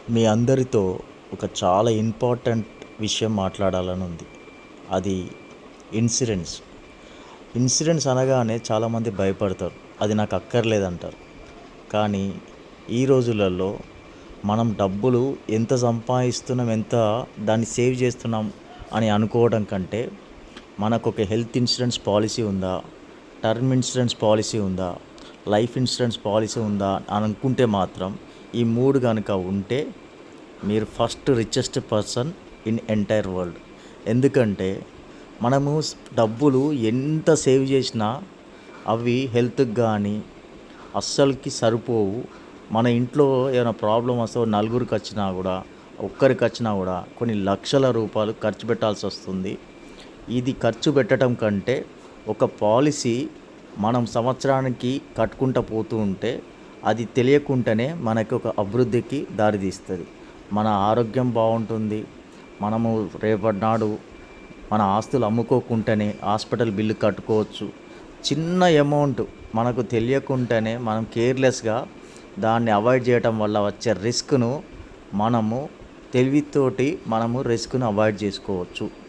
మీ అందరితో ఒక చాలా ఇంపార్టెంట్ విషయం మాట్లాడాలని ఉంది. అది ఇన్సూరెన్స్. ఇన్సూరెన్స్ అనగానే చాలామంది భయపడతారు. అది నాకు అక్కర్లేదంటారు. కానీ ఈ రోజులలో మనం డబ్బులు ఎంత సంపాదిస్తున్నాం, ఎంత దాన్ని సేవ్ చేస్తున్నాం అని అనుకోవడం కంటే, మనకు ఒక హెల్త్ ఇన్సూరెన్స్ పాలసీ ఉందా, టర్మ్ ఇన్సూరెన్స్ పాలసీ ఉందా, లైఫ్ ఇన్సూరెన్స్ పాలసీ ఉందా అని అనుకుంటే మాత్రం ఈ మూడు కనుక ఉంటే మీరు first richest person in entire world. ఎందుకంటే మనము డబ్బులు ఎంత సేవ్ చేసినా అవి హెల్త్కి కానీ అస్సలకి సరిపోవు. మన ఇంట్లో ఏమైనా ప్రాబ్లం వస్తే నలుగురికి వచ్చినా కూడా, ఒక్కరికి వచ్చినా కూడా కొన్ని లక్షల రూపాయలు ఖర్చు పెట్టాల్సి వస్తుంది. ఇది ఖర్చు పెట్టడం కంటే ఒక పాలసీ మనం సంవత్సరానికి కట్టుకుంటూ పోతూ ఉంటే అది తెలియకుండానే మనకి ఒక అభివృద్ధికి దారితీస్తుంది. మన ఆరోగ్యం బాగుంటుంది. మనము రేపటి నాడు మన ఆస్తులు అమ్ముకోకుండానే హాస్పిటల్ బిల్లు కట్టుకోవచ్చు. చిన్న అమౌంట్ మనకు తెలియకుండానే మనం కేర్లెస్గా దాన్ని అవాయిడ్ చేయటం వల్ల వచ్చే రిస్క్ను మనము తెలివితోటి రిస్క్ను అవాయిడ్ చేసుకోవచ్చు.